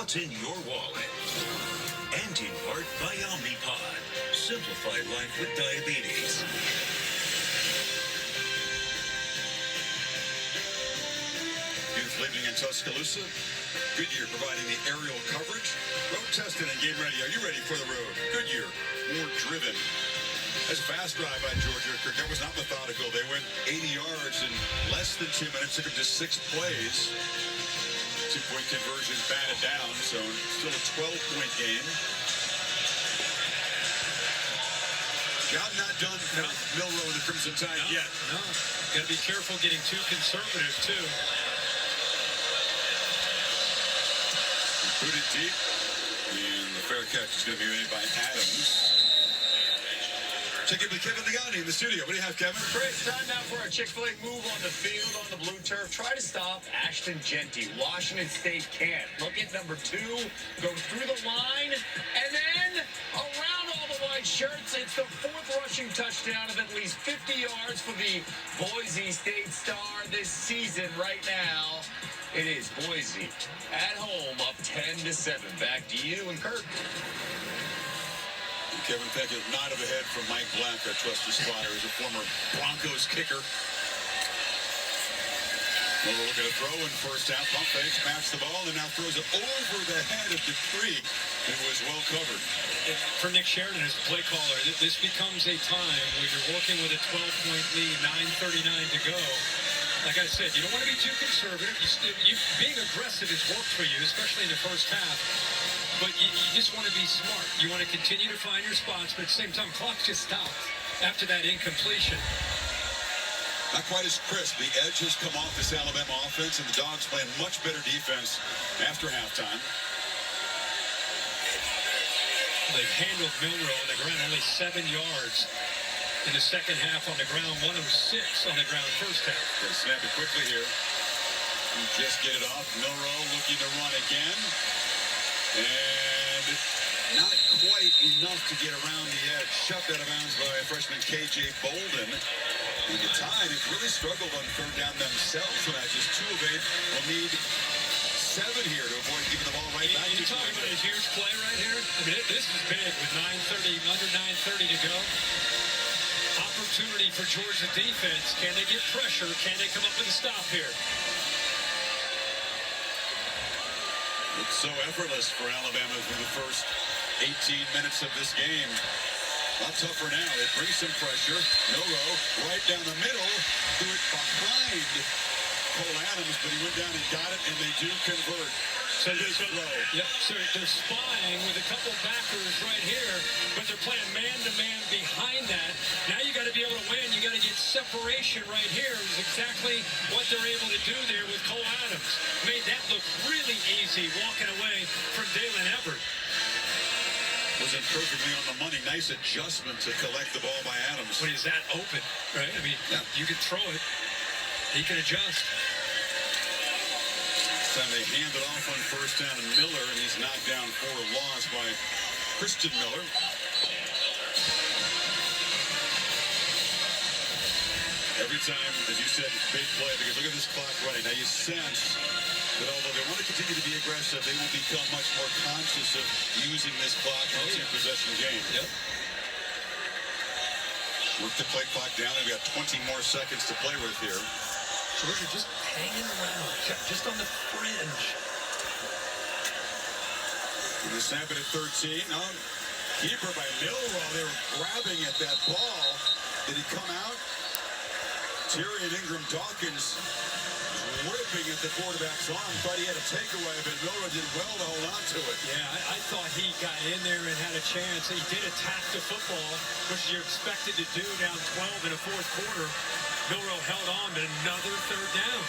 what's in your wallet. And in part by Omnipod. Simplify life with diabetes. Youth Living in Tuscaloosa. Goodyear providing the aerial coverage. Road tested and game ready. Are you ready for the road? Goodyear, more driven. That's a fast drive by Georgia. That was not methodical. They went 80 yards in less than 2 minutes. Took them just 6 plays. 2-point conversion batted down. So still a 12-point game. Job not done for Milroe and the Crimson Tide yet. No, got to be careful getting too conservative too. Put it deep, and the fair catch is going to be made by Adams. Check in with Kevin Nagani in the studio. What do you have, Kevin? Great. Time now for a Chick-fil-A move on the field, on the blue turf. Try to stop Ashton Jeanty. Washington State can't. Look at number 2, go through the line, and then around all the white shirts. It's the 4th rushing touchdown of at least 50 yards for the Boise State star this season right now. It is Boise at home up 10-7. Back to you and Kirk. Kevin Peckett, nod of the head from Mike Black, our trusted spotter, who's a former Broncos kicker. We'll look at a throw in first half. Pump fakes, match the ball, and now throws it over the head of Dupree. It was well covered. For Nick Sheridan as the play caller, this becomes a time where you're working with a 12-point lead, 9:39 to go. Like I said, you don't want to be too conservative. Being aggressive has worked for you, especially in the first half. But you just want to be smart. You want to continue to find your spots, but at the same time, clock just stopped after that incompletion. Not quite as crisp. The edge has come off this Alabama offense, and the Dogs playing much better defense after halftime. They've handled Milroe on the ground, only 7 yards in the second half on the ground, 106 on the ground first half. They snap it quickly here. You just get it off. Milroe looking to run again. And not quite enough to get around the edge. Shoved out of bounds by freshman K.J. Bolden. And the Tide have really struggled on third down themselves for matches. 2 of 8 will need 7 here to avoid giving the ball right back. You're talking about a huge play right here? I mean, this is big with under 9:30 to go. Opportunity for Georgia defense. Can they get pressure? Can they come up with a stop here? It's so effortless for Alabama through the first 18 minutes of this game. A lot tougher now. They bring some pressure. Milroe right down the middle. Threw it behind Cole Adams, but he went down and got it, and they do convert. So they're spying with a couple backers right here, but they're playing man-to-man behind that. Now you got to be able to win. You got to get separation right here. Is exactly what they're able to do there with Cole Adams. Made that look really easy walking away from Dalen Everett. Wasn't perfectly on the money. Nice adjustment to collect the ball by Adams. When he's that open, right? I mean, you can throw it. He can adjust. Time they hand it off on first down to Miller, and he's knocked down for a loss by Christian Miller. Every time, as you said, big play, because look at this clock running. Now you sense that although they want to continue to be aggressive, they will become much more conscious of using this clock in a two-possession game. Yep. Work the play clock down. They've got 20 more seconds to play with here. Georgia just hanging around, just on the fringe. And they snap it at 13. Keeper by Milroe. They were grabbing at that ball. Did he come out? Tyrion Ingram Dawkins ripping at the quarterback's arm. Thought he had a takeaway, but Milroe did well to hold on to it. Yeah, I thought he got in there and had a chance. He did attack the football, which you're expected to do down 12 in the fourth quarter. Milroe held on to another third down.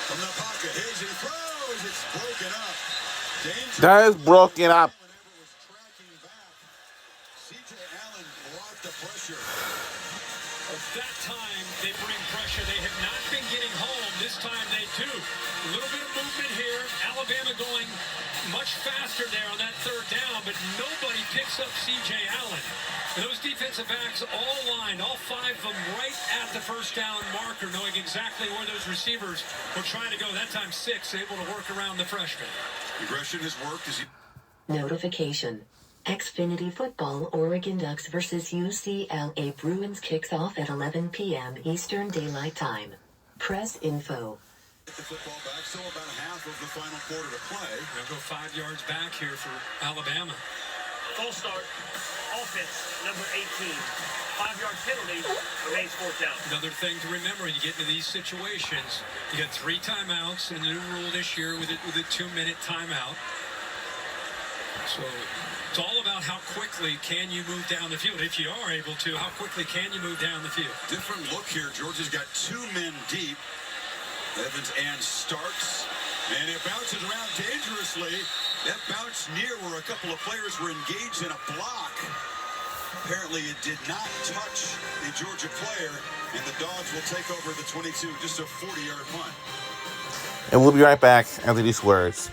From the pocket, Hayes, he throws. It's broken up. That is broken up. C.J. Allen brought the pressure. That time they bring pressure. They have not been getting home. This time they do. A little bit of movement here. Alabama going much faster there on that third down, but nobody picks picks up C.J. Allen. And those defensive backs all lined, all five of them right at the first down marker, knowing exactly where those receivers were trying to go. That time 6, able to work around the freshman. Regression has worked as he... Notification. Xfinity Football Oregon Ducks versus UCLA Bruins kicks off at 11 p.m. Eastern Daylight Time. Press info. The football back, still about half of the final quarter to play. They'll go 5 yards back here for Alabama. Full start. Offense, number 18. 5-yard penalty, remains 4th down. Another thing to remember when you get into these situations, you got 3 timeouts in the new rule this year with a 2-minute timeout. So it's all about how quickly can you move down the field. If you are able to, how quickly can you move down the field? Different look here. Georgia's got 2 men deep. Evans and Starks. And it bounces around dangerously. That bounced near where a couple of players were engaged in a block. Apparently it did not touch a Georgia player, and the Dogs will take over the 22, just a 40-yard punt. And we'll be right back after these words.